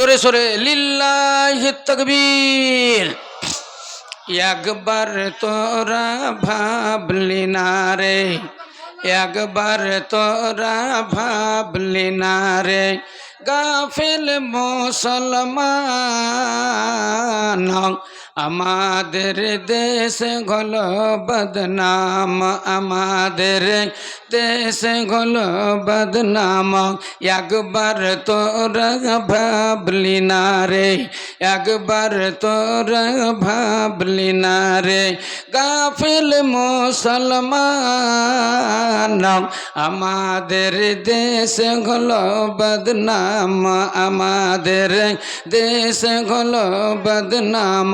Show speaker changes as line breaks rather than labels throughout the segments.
জোরে সোরে লিল্লাহি তাকবীর। একবার তোরা ভাবলি না রে, একবার তোরা ভাবলি না রে, গাফিল মুসলমান আমাদের দেশ হলো বদনাম, আমাদের দেশ হলো বদনাম। একবার তোরা ভাবলি না রে, একবার তোরা ভাবলি না রে, গাফিল মুসলমান আমাদের দেশ হলো বদনাম, আমাদের দেশ হলো বদনাম।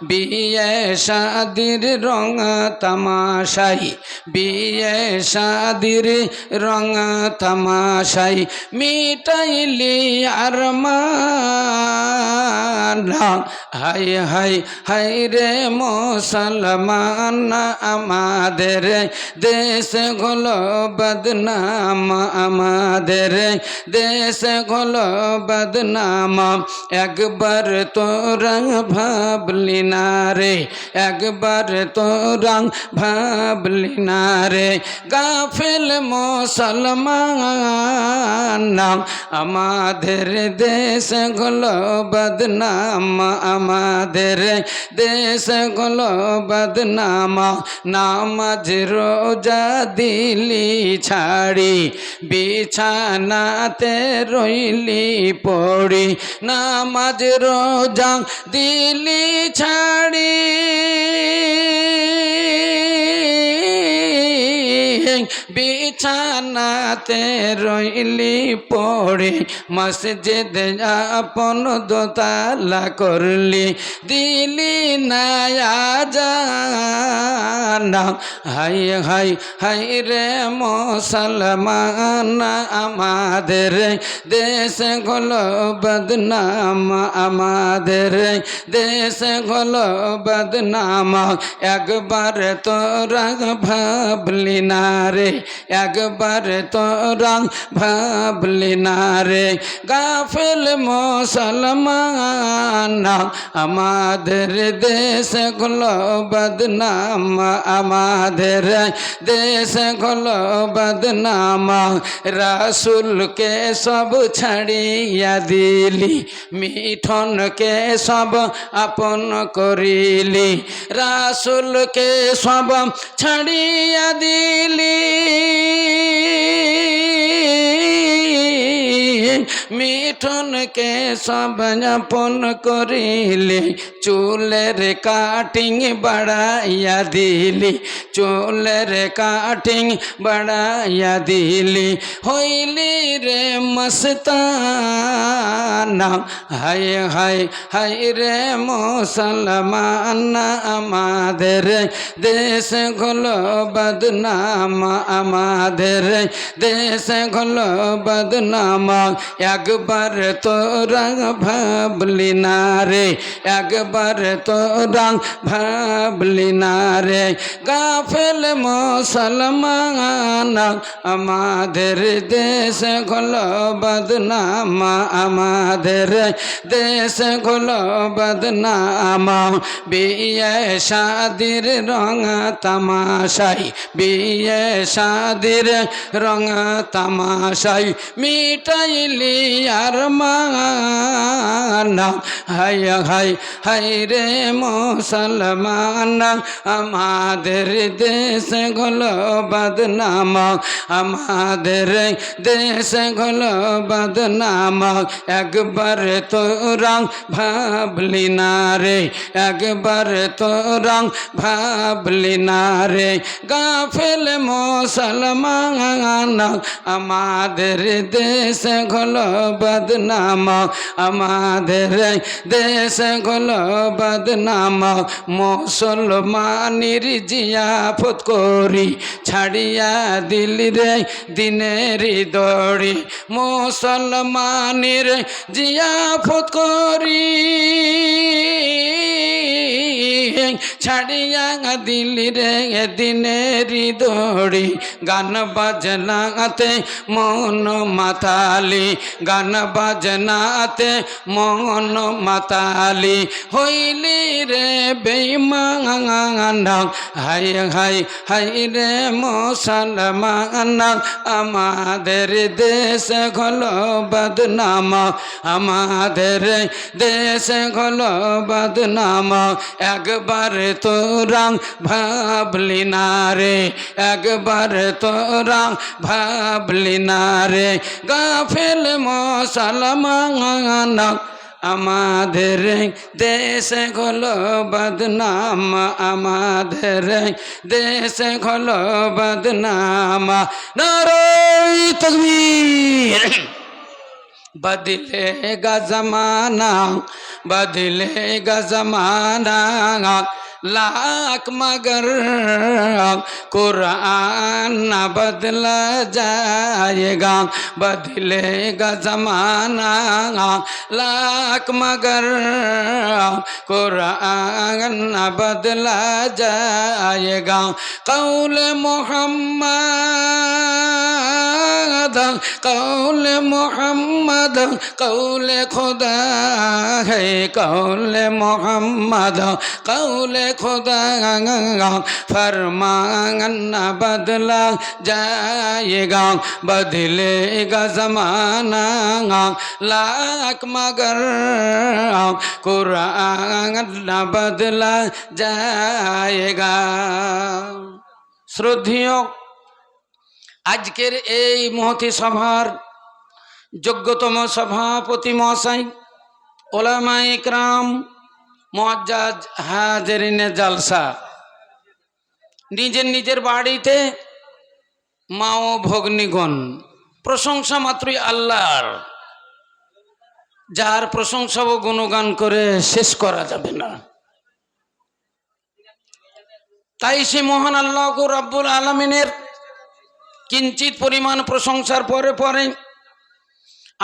বিয়ে শাদির রং তামাশাই, বিয়ে শাদির রং তামাশাই মিটাইলি আরমান। হাই হাই হাই রে মুসলমান আমাদের দেশ হলো বদনাম, আমাদের দেশ হলো বদনাম। একবার তোরা ভাবলি না রে, একবার তোরা ভাবলি না রে, গাফিল মুসলমান আমাদের দেশ হলো বদনাম, আমাদের দেশ হলো বদনাম। নামাজ রোজা দিলি ছাড়ি, বিছানাতে রইলি পড়ি, নামাজ রোজা দিলি ছাড়ি, বিছানাতে রইলি পড়ে, মসজিদ আপন দোতলা করলি, দিলি না আযান। হাই হাই হাই রে মুসলমান আমাদের দেশ হলো বদনাম, আমাদের দেশ হলো বদনাম। একবার তোরা ভাবলি না রে, একবার তোরা ভাবলি না রে, গাফিল মুসলমান আমাদের দেশ হলো বদনাম, আমাদের দেশ হলো বদনাম। রাসূলকে সব ছাড়িয়া দিলি, মিঠনকে সব আপন করিলি, রাসূলকে সব ছাড়িয়া দিলি, মিঠনকে সব আপন করিলি, চুলের কাটিং বাড়াইয়া দিলি, চুলের কাটিং বাড়াইয়া দিলি, হইলি রে মস্তান। হাই হাই হাই রে মুসলমান আমাদের দেশ হলো বদনাম, আমাদের দেশ হলো বদনাম। একবার তোরা ভাবলি না রে, একবার তোরা ভাবলি না রে, গাফিল মুসলমান আমাদের দেশ হলো বদনাম, আমাদের দেশ হলো বদনাম। বিয়ে শাদির রং তামাশাই, বিয়ে শাদির রং তামাশাই মিটাইলি আরমান। হাই হাই হাই রে মুসলমান আমাদের দেশ হলো বদনাম, আমাদের দেশ হলো বদনাম। একবার তোরা ভাবলি না রে, একবার তোরা ভাবলি না রে, গাফিল মুসলমান আমাদের দেশ হলো বদনাম, আমাদের দেশ হলো বদনাম। মুসলমানের জিয়াফত করি ছাড়িয়া দিলি রে দিনের দড়ি, মুসলমানের জিয়াফত করি ছাড়িয়া দিলি রে দিনেরি দড়ি গান বাজনাতে মন মাতালি গান বাজনাতে মন মাতালি হইলি রে বেঈমান হাই হাই হাই রে মুসলমান আমাদের দেশ হলো বদনাম আমাদের দেশ হলো বদনাম একবার তোরা ভাবলি না রে একবার তোরা ভাবলি না রে গাফিল মুসলমান আমাদের দেশ হলো বদনাম আমাদের দেশ হলো বদনাম নারে তাকবীর बदलेगा जमाना बदलेगा जमाना लाख मगर कुरान न बदला जाएगा बदलेगा जमाना लाख मगर कुरान न बदला जाएगा कौल मोहम्मद कौल मोहम्मद कौल खुदा है कौल मोहम्मद कौल खुदा फरमान न बदला जाएगा बदलेगा जमाना लाख मगर कुरान न बदला जाएगा श्रद्धेय আজকের এই মহতি সভার যোগ্যতম সভাপতি মহাশয় ওলামায়ে ইকরাম মুআজ্জাজ হাজিরিনে জালসা নিজের নিজের বাড়িতে মা ও ভগ্নীগণ প্রশংসা মাত্রই আল্লাহর যার প্রশংসা ও গুণগান করে শেষ করা যাবে না তাই সে মহান আল্লাহ রাব্বুল আলামিনের কিঞ্চিত পরিমাণ প্রশংসার পরে পরে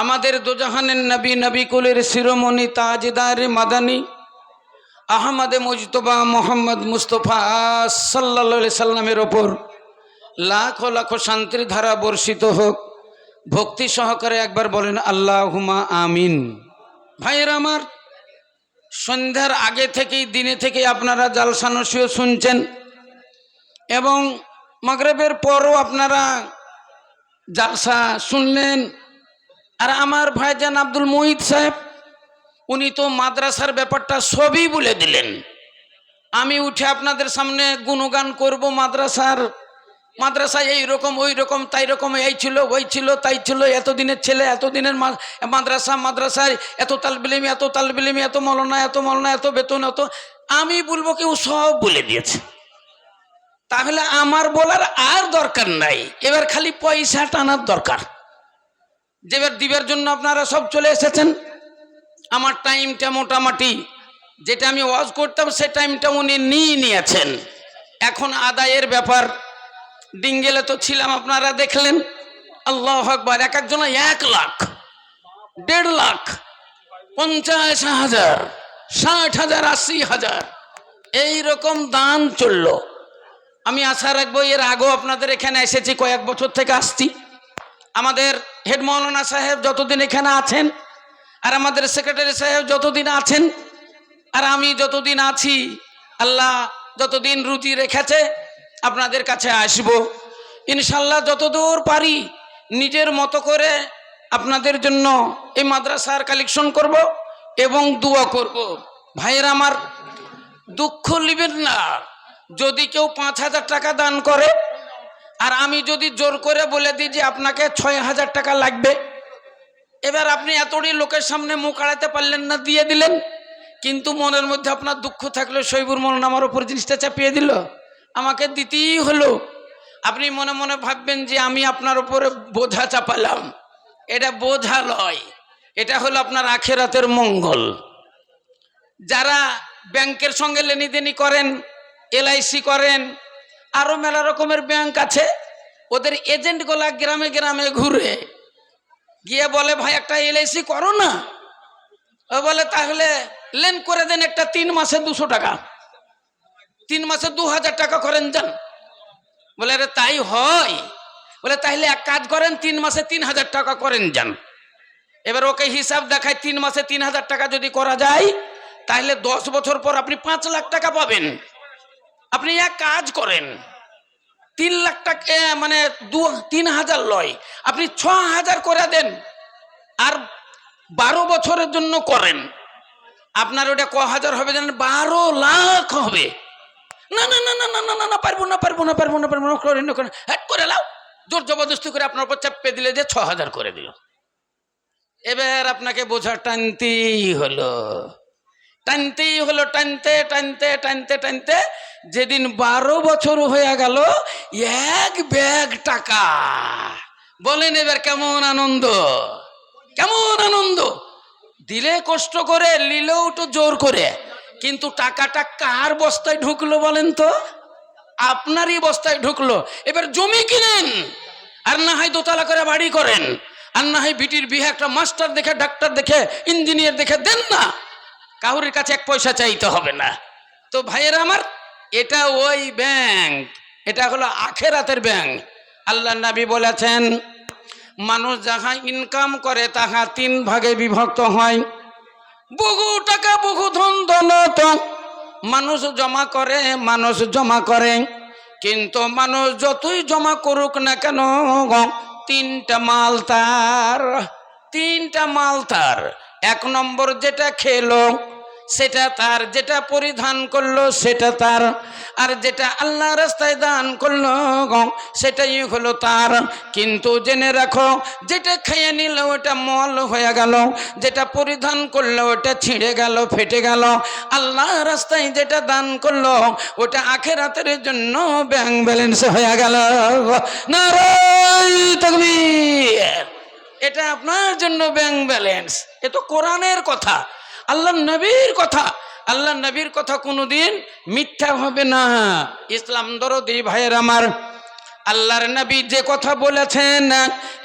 আমাদের দোজাহানের নবী নবী কুলের শিরোমণি তাজদার মাদানী আহমদে মুজতবা মোহাম্মদ মুস্তফা সাল্লাল্লাহু আলাইহি সাল্লামের ওপর লাখো লাখো শান্তির ধারা বর্ষিত হোক ভক্তি সহকারে একবার বলেন আল্লাহুম্মা আমিন ভাইয়েরা আমার সন্ধ্যার আগে থেকেই দিনে থেকেই আপনারা জালসা নসিহত শুনছেন এবং মাগরিবের পরও আপনারা জালসা শুনলেন আর আমার ভাইজান আব্দুল মুহিত সাহেব উনি তো মাদ্রাসার ব্যাপারটা সবই বলে দিলেন আমি উঠে আপনাদের সামনে গুণগান করব মাদ্রাসায় এই রকম ওই রকম তাই রকম এই ছিল ওই ছিল তাই ছিল এতদিনের ছেলে এতদিনের মাদ্রাসায় এত তালবিলিমি এত মৌলানা এত বেতন এত আমি বলবো কেউ সব বলে দিয়েছে তাহলে আমার বলার আর দরকার নাই এবার খালি পয়সা টানার দরকার যেবার দিবের জন্য আপনারা সব চলে এসেছেন আমার টাইমটা মোটামুটি যেটা আমি ওয়াজ করতাম সে টাইমটা উনি নিয়েছেন এখন আদায়ের ব্যাপার ডিঙ্গেলে তো ছিলাম আপনারা দেখলেন আল্লাহু আকবার এক একজন 1 লাখ 1.5 লাখ 50,000 60,000 80,000 এইরকম দান চললো আমি আশা রাখবো এর আগেও আপনাদের এখানে এসেছি কয়েক বছর থেকে আসছি আমাদের হেড মাওলানা সাহেব যতদিন এখানে আছেন আর আমাদের সেক্রেটারি সাহেব যতদিন আছেন আর আমি যতদিন আছি আল্লাহ যতদিন রুচি রেখেছে আপনাদের কাছে আসব ইনশাল্লাহ যতদূর পারি নিজের মতো করে আপনাদের জন্য এই মাদ্রাসার কালেকশন করব এবং দোয়া করব ভাইয়েরা আমার দুঃখ নেবেন না যদি কেউ 5,000 টাকা দান করে আর আমি যদি জোর করে বলে দিই যে আপনাকে 6,000 টাকা লাগবে এবার আপনি এতটি লোকের সামনে মুখ আড়াতে পারলেন না দিয়ে দিলেন কিন্তু মনের মধ্যে আপনার দুঃখ থাকলে শৈবুর মৌলানা আমার উপর জিনিসটা চাপিয়ে দিল আমাকে দিতেই হলো আপনি মনে মনে ভাববেন যে আমি আপনার উপরে বোঝা চাপালাম এটা বোঝা নয় এটা হলো আপনার আখিরাতের মঙ্গল যারা ব্যাংকের সঙ্গে লেনদেনি করেন এলআইসি করেন আরো মেলা রকমের ব্যাংক আছে ওদের এজেন্টগুলা গ্রামে গ্রামে ঘুরে গিয়ে বলে ভাই একটা এলআইসি করো না ও বলে তাহলে লেন করে দেন একটা 3 মাসে 200 টাকা 3 মাসে 2000 টাকা করেন যান। বলে আরে তাই হয়? বলে তাহলে এক কাজ করেন, 3 মাসে 3000 টাকা করেন যান। এবার ওকে হিসাব দেখায়, 3 মাসে 3000 টাকা যদি করা যায় তাহলে 10 বছর পর আপনি 5 লাখ টাকা পাবেন। আপনি এক কাজ করেন, 3 লাখ টাকা মানে 3000 লয়, আপনি 6000 করে দেন আর 12 বছরের জন্য করেন। আপনার ওটা ক হাজার হবে জানেন? 12 লাখ হবে। না না না না না না না না, পারবো না পারবো না পারবো না পারবো না, করে লাও। জোর জবরদস্তি করে আপনার উপর চাপিয়ে দিলে যে 6000 করে দিল। এবার আপনাকে বোঝা টানতেই হলো, টানতেই হলো, টানতে টানতে টানতে টানতে যেদিন 12 বছর হয়ে গেল, 1 ব্যাগ টাকা। বলেন এবার কেমন আনন্দ, কেমন আনন্দ। দিলে কষ্ট করে, নিলেও তো জোর করে, কিন্তু টাকাটা কার বস্তায় ঢুকলো বলেন তো? আপনারই বস্তায় ঢুকলো। এবার জমি কিনেন, আর না হয় দোতলা করে বাড়ি করেন, আর না হয় বিটির বিয়ে একটা মাস্টার দেখে, ডাক্তার দেখে, ইঞ্জিনিয়ার দেখে দেন না, কাউরির কাছে 1 পয়সা চাইতে হবে না। তো ভাইয়েরা আমার, এটা ওই ব্যাংক, এটা হলো আখেরাতের ব্যাংক। আল্লাহ নবী বলেছেন, মানুষ যাহা ইনকাম করে তাহা 3 ভাগে বিভক্ত হয়। বহু টাকা বহু ধন দৌলত মানুষ জমা করে, মানুষ জমা করে, কিন্তু মানুষ যতই জমা করুক না কেন, 3টা মাল তার, 3টা মাল তার। 1 নম্বর যেটা খেলো সেটা তার, যেটা পরিধান করলো সেটা তার, আর যেটা আল্লাহ রাস্তায় দান করলো সেটাই হলো তার। কিন্তু জেনে রাখো, যেটা খেয়ে নিল ওটা মল হয়ে গেল, যেটা পরিধান করলো ওটা ছিঁড়ে গেল, ফেটে গেল। আল্লাহ রাস্তায় যেটা দান করলো ওটা আখিরাতের জন্য ব্যাংক ব্যালেন্স হয়ে গেল। নারায়ে তাকবীর। এটা আপনার জন্য ব্যাংক ব্যালেন্স। এ তো কোরআনের কথা, আল্লাহ নবীর কথা। আল্লাহ নবীর কথা কোনোদিন মিথ্যা হবে না। ইসলাম দরদি ভাইয়ের আমার, আল্লাহর নবী যে কথা বলেছেন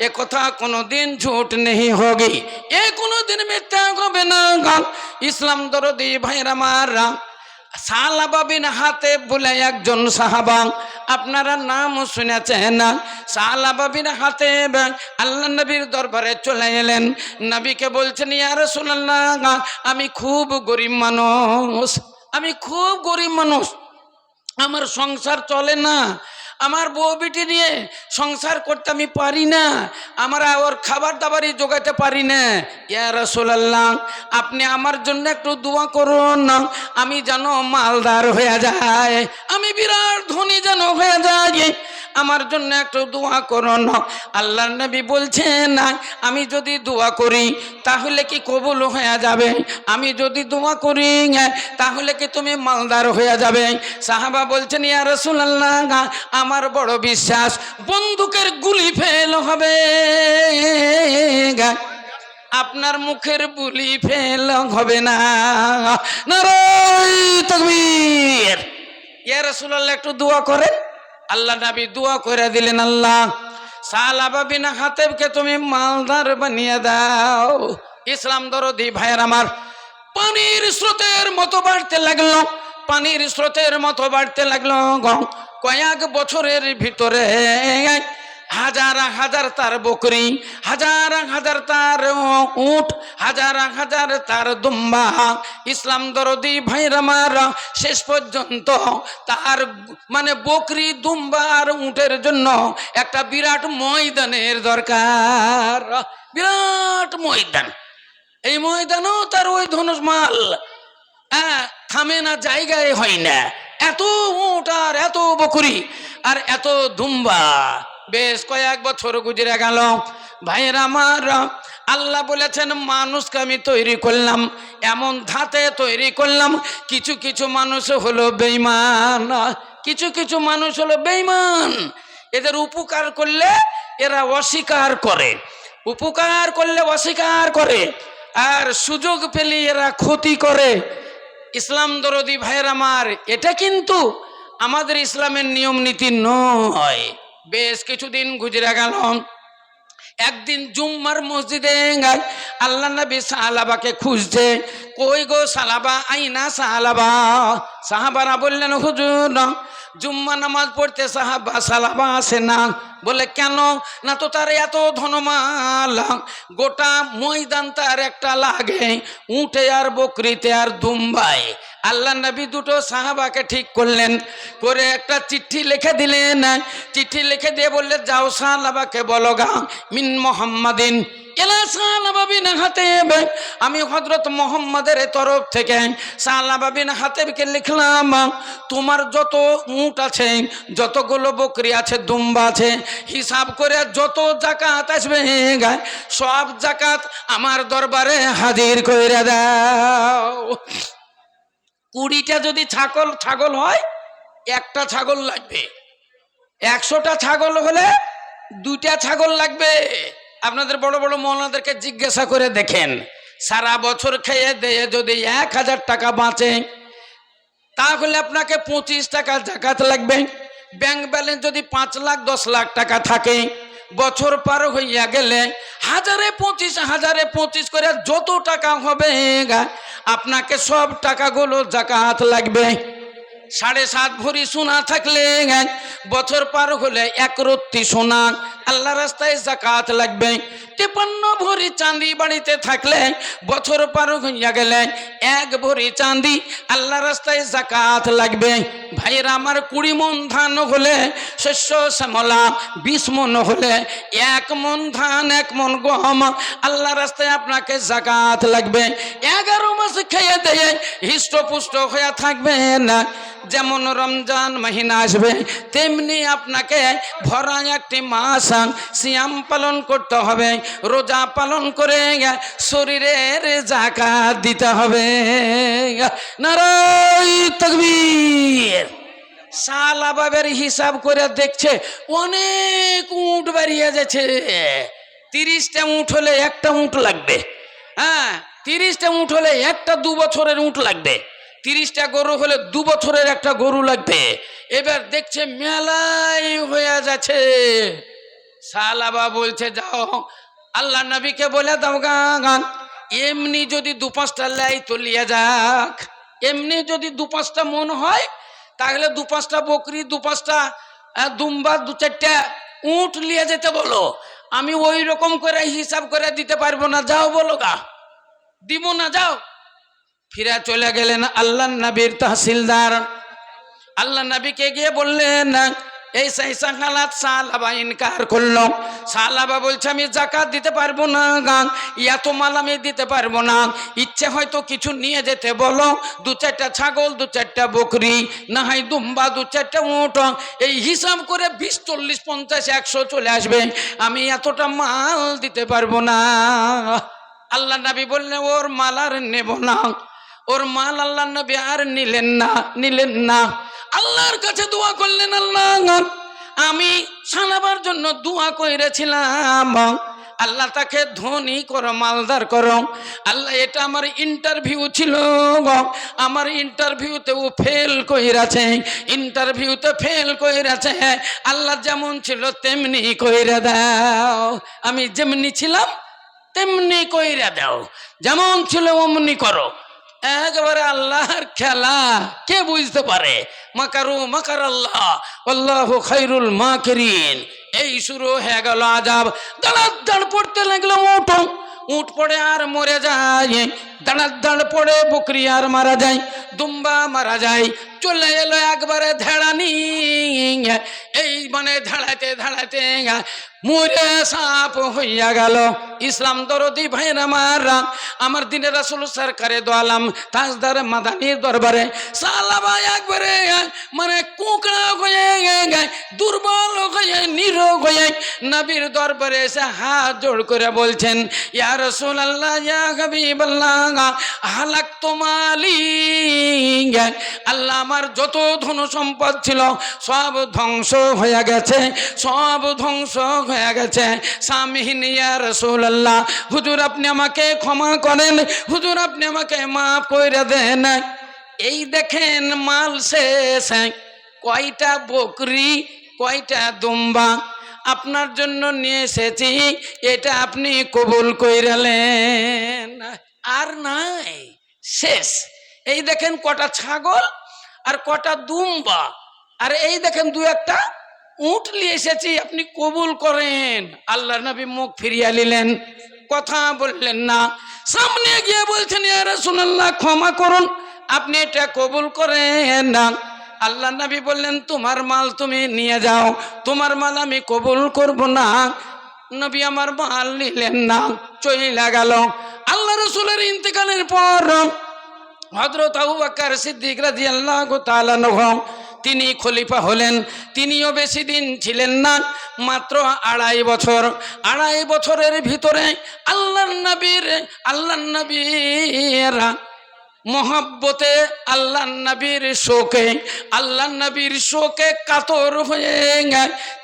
এ কথা কোনোদিন ঝুট নেই হোগি, এ কোনোদিন মিথ্যা হবে না। ইসলাম দরদি ভাইয়ের আমার, সালাবা বিন হাতেব বলে একজন সাহাবা, আপনারা নাম শুনেছেন। সালাবা বিন হাতেব আল্লাহ নবীর দরবারে চলে এলেন। নবীকে বলছেন, ইয়া রাসূলুল্লাহ, আমি খুব গরিব মানুষ, আমি খুব গরিব মানুষ, আমার সংসার চলে না, আমার বউ বিটি নিয়ে সংসার করতে আমি পারি না, আমরা ওর খাবার দাবারই জোগাতে পারি না। ইয়া রাসূলুল্লাহ, আপনি আমার জন্য একটু দোয়া করুন না, আমি যেন মালদার হয়ে যায়, আমি বিরাট ধনী যেন হয়ে যায়, আমার জন্য একটু দোয়া করুন। আল্লাহর নবী বলছেন, আমি যদি দোয়া করি তাহলে কি কবুল হয়ে যাবে? আমি যদি দোয়া করি তাহলে কি তুমি মালদার হয়ে যাবে? সাহাবা বলছেন, ইয়া রাসূলুল্লাহ, আমার বড় বিশ্বাস বন্দুকের গুলি ফেল হবে, আপনার মুখের বুলি ফেল হবে না। নারায়ে তাকবীর। ইয়া রাসূলুল্লাহ, একটু দোয়া করেন। আল্লাহ নবী দোয়া করে দিলেন, আল্লাহ সালাবা বিন হাতেবকে তুমি মালদার বানিয়ে দাও। ইসলাম দরদি ভাইয়ের আমার, পানির স্রোতের মতো বাড়তে লাগলো, পানির স্রোতের মতো বাড়তে লাগলো। কয়েক বছরের ভিতরে হাজার হাজার তার বকরি, হাজার হাজার তার উট, হাজার হাজার তার দুম্বা। ইসলাম দরদি ভাইরা আমার, শেষ পর্যন্ত তার মানে বকরি, দুম্বা আর উটের জন্য একটা বিরাট ময়দানের দরকার, বিরাট ময়দান। এই ময়দানও তার ওই ধনুষ মাল, থামে না, জায়গায় হয় না, এত উট আর এত বকরি আর এত দুম্বা। বেশ কয়েক বছর গুজরে গেল। ভাইয়েরা আমার, আল্লাহ বলেছেন, মানুষকে আমি তৈরি করলাম, এমন ধাতে তৈরি করলাম, কিছু কিছু মানুষ হলো বেঈমান, কিছু কিছু মানুষ হলো বেঈমান। এদের উপকার করলে এরা অস্বীকার করে, উপকার করলে অস্বীকার করে, আর সুযোগ পেলে এরা ক্ষতি করে। ইসলাম দরদি ভাইয়ের আমার, এটা কিন্তু আমাদের ইসলামের নিয়ম নীতি নয়। বেশ কিছুদিন গুজরে গেল। একদিন জুম্মার মসজিদে আল্লাহ নবী সাহাবাকে খুঁজছে, কই গো সাহাবা, আইনা সাহাবা। সাহাবারা বললেন, হুজুর জুম্মা নামাজ পড়তে সাহাবা আসে না। বলে কেন? না তো তার এত ধনমাল, গোটা ময়দান তার একটা লাগে, উঠে আর বকরিতে আর দুম্বায়। আল্লাহ নবী দুটো সাহাবাকে ঠিক করলেন, করে একটা চিঠি লিখে দিলেন। চিঠি লিখে দিয়ে বললে, যাও সাহাবাকে বলো গা, মিন মোহাম্মদিন এলা সাহাবা বিন হাতেব, আমি হযরত মুহাম্মাদের তরফ থেকে সাহাবা বিন হাতেবকে লিখলাম, তোমার যত উট আছে, যতগুলো বকরি আছে, দুম্বা আছে, হিসাব করে যত যাকাত আসবে সব যাকাত আমার দরবারে হাজির কইরা দাও। 20টা যদি ছাগল হয়, একটা ছাগল লাগবে। 100টা ছাগল হলে 2টা ছাগল লাগবে। আপনাদের বড় বড় মৌলানাদেরকে জিজ্ঞাসা করে দেখেন, সারা বছর খেয়ে দিয়ে যদি 1000 টাকা বাঁচে, তাহলে আপনাকে 25 টাকা যাকাত লাগবে। ব্যাংক ব্যালেন্স যদি 5 লাখ 10 লাখ টাকা থাকে, বছর পার হইয়া গেলে 1025 করে যত টাকা হবে আপনাকে সব টাকাগুলো যাকাত লাগবে। 7.5 ভরি সোনা থাকলে বছর পার হলে 1 রত্তি সোনা আল্লাহ রাস্তায় যাকাত লাগবে। 53 ভরি চাঁদি বাড়িতে থাকলে বছর পার হইয়া গেলে 1 ভরি চাঁদি আল্লাহ রাস্তায় যাকাত লাগবে। ভাইরা আমার, 20 মন ধান হলে, শস্য শ্যামলা 20 মন হলে 1 মন ধান 1 মন গম আল্লাহ রাস্তায় আপনাকে যাকাত লাগবে। 11 মাস খেয়ে দিয়ে হৃষ্টপুষ্ট হয়ে থাকবে না। যেমন রমজান মাহিনা আসবে, তেমনি আপনাকে ভরা একটি মাস সিয়াম পালন করতে হবে, রোজা পালন করে শরীরের যাকাত দিতে হবে। নারায়ে তাকবীর। সাহাবাদের হিসাব করে দেখছে অনেক উট বেরিয়ে যাচ্ছে। 30টা উট হলে একটা উট লাগবে। হ্যাঁ, 30টা উট হলে একটা 2 বছরের উট লাগবে। 30টা গরু হলে 2 বছরের একটা গরু লাগবে। এবার দেখছে মেলাই হয়ে যাচ্ছে। সাহাবা বলছে, যাও আল্লাহ নবীকে বলে দাও গান, এমনি যদি 2-5টা লাই তো লিয়ে যাক। এমনি যদি 2-5টা মন হয়, তাহলে 2-5টা বকরি, 2-5টা দুম্বা, 2-4টা উট লিয়ে যেতে বলো। আমি ওই রকম করে হিসাব করে দিতে পারবো না, যাও বলো গা, দিব না, যাও। ফিরে চলে গেলেন আল্লাহ নবীর তহসিলদার। আল্লাহ নবীকে গিয়ে বললেন, এই সাইসা হালাত। সাহাবা ইনকার করলো। সাহাবা বলছে, আমি যাকাত দিতে পারবো না, এত মাল আমি দিতে পারবো না। ইচ্ছে হয়তো কিছু নিয়ে যেতে বলো, 2-4টা ছাগল, 2-4টা বকরি, না হয় দুম্বা, 2-4টা উট। এই হিসাব করে 20, 40, 50, 100 চলে আসবে। আমি এতটা মাল দিতে পারবো না। আল্লাহ নবী বললেন, ওর মাল আর নেব না। ওর মাল আল্লাহ নবী আর নিলেন না। আল্লাহর কাছে দোয়া করলেন, আল্লাহ আমি সাহাবার জন্য দোয়া করেছিলাম, আল্লাহ তাকে ধনী করো, মালদার করো। আল্লাহ, এটা আমার ইন্টারভিউ ছিল, আমার ইন্টারভিউতে ও ফেল কইরাছে, ইন্টারভিউতে ফেল কইরাছে। আল্লাহ যেমন ছিল তেমনি কইরা দাও। আমি যেমনি ছিলাম তেমনি কইরা দাও, যেমন ছিল অমনি করো। একবারে আল্লাহর খেলা কে বুঝতে পারে? মাকারু মাকার আল্লাহ, আল্লাহু খায়রুল মাকিরিন। এই শুরু হয়ে গেল আযাব। দাঁড় পড়তে লাগলো উট পড়ে আর মরে যায়, দাঁড় পড়ে বকরি আর মারা যায়, দুম্বা মারা যায়। চলে এলো একবারে ধেড়ানি। এই মানে ধাড়াতে মুরে সাপ হইয়া গেল। ইসলাম দরদি ভাইরা মারা, আমার দিনের রাসূল সরকারে দো আলম তাজদার মাদানির দরবারে সাহাবা একবারে মানে কুকড়া হয়ে দুর্বল হয়ে নিরোগ হয়ে নবীর দরবারে এসে হাত জোড় করে বলছেন, ইয়া রাসূলুল্লাহ, ইয়া হাবিবাল্লাহ, হালাকতু মালি। আল্লাহ, আমার যত ধন সম্পদ ছিল সব ধ্বংস হয়ে গেছে, সব ধ্বংস হয়ে গেছে। সামিহিন ইয়া রাসূলুল্লাহ, হুজুর আপনি আমাকে ক্ষমা করেন, হুজুর আপনি আমাকে মাফ করে দেন। এই দেখেন মাল শেষ। কয়টা বকরি, কয়টা দুম্বা আপনার জন্য নিয়ে এসেছি, এটা আপনি কবুল কইরালেন। আর নাই, শেষ। এই দেখেন কটা ছাগল আর কটা দুম্বা, আর এই দেখেন দু একটা উট নিয়ে এসেছি, আপনি কবুল করেন। আল্লাহ নবী মুখ ফিরিয়ে নিলেন, কথা বললেন না। সামনে গিয়ে বলছেন, ইয়া রাসূলুল্লাহ ক্ষমা করুন, আপনি এটা কবুল করেন না। আল্লাহ নবী বললেন, তোমার মাল তুমি নিয়ে যাও, তোমার মাল আমি কবুল করব না। নবী আমার মাল নিলেন না, চলে গেল। আল্লাহ রাসূলের ইন্তেকালের পর হযরত আবু বকর সিদ্দিক রাদিয়াল্লাহু তাআলা আনহু তিনি খলিফা হলেন। তিনিও বেশি দিন ছিলেন না, মাত্র 2.5 বছর। 2.5 বছরের ভিতরে আল্লাহর নবীর মোহাব্বতে, আল্লাহ নবীর শোকে কাতর হয়ে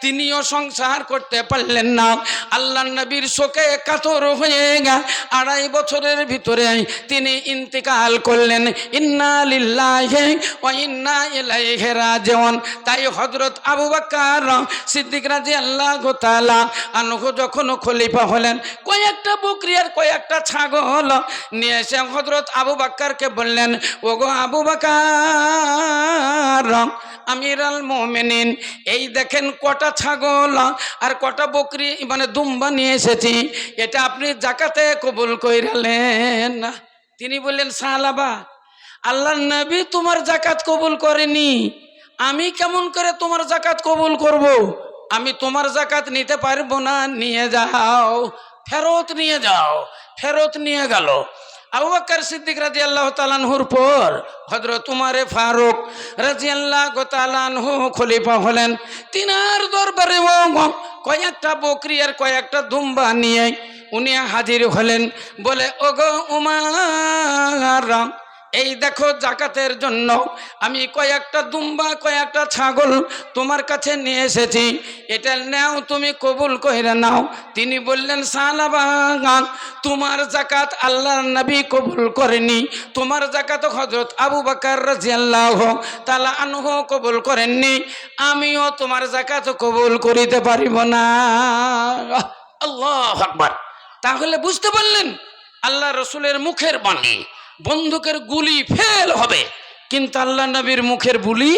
তিনিও সংসার করতে পারলেন না। আল্লাহ নবীর শোকে কাতর হয়ে 2.5 বছরের ভিতরে তিনি ইন্তেকাল করলেন। ইন্না লিল্লাহি ওয়া ইন্না ইলাইহি রাজিউন। তাই হযরত আবু বকর সিদ্দিক রাদিয়াল্লাহু তাআলা আনহু যখন খলিফা হলেন, কয়েকটা বকরি আর কয়েকটা ছাগল নিয়ে এসে হযরত আবু বকরকে বললেন, ওগো আবু বকর আমিরুল মুমিনিন, এই দেখেন কটা ছাগল আর কটা বকরি মানে দুম্বা নিয়ে এসেছি, এটা আপনি যাকাতে কবুল কইরালেন। তিনি বললেন, সাহাবা, আল্লাহর নবী তোমার যাকাত কবুল করেনি, আমি কেমন করে তোমার যাকাত কবুল করব? আমি তোমার যাকাত নিতে পারবো না, নিয়ে যাও, ফেরত নিয়ে যাও। ফেরত নিয়ে গেল। আবু বকর সিদ্দিক রাদিয়াল্লাহু তাআলা আনহুর পর হযরত উমর ফারুক রাদিয়াল্লাহু তাআলা আনহু খলিফা হলেন। তিনার দরবারে কয়েকটা বকরি আর কয়েকটা দুম্বা নিয়ে উনি হাজির হলেন। বলে, ওগো উমর, এই দেখো যাকাতের জন্য আমি কয়েকটা দুম্বা কয়েকটা ছাগল তোমার কাছে নিয়ে এসেছি, এটা নাও, তুমি কবুল কইরা নাও। তিনি বললেন, সাহাবা, তোমার যাকাত আল্লাহর নবী কবুল করেনি, তোমার যাকাত হযরত আবু বকর রাদিয়াল্লাহু তাআলা আনহু কবুল করেননি, আমিও তোমার যাকাত কবুল করিতে পারিব না। আল্লাহু আকবার। তাহলে বুঝতে পারলেন আল্লাহ রাসূলের মুখের বাণী, বন্দুকের গুলি ফেল হবে কিন্তু আল্লাহ নবীর মুখের বুলি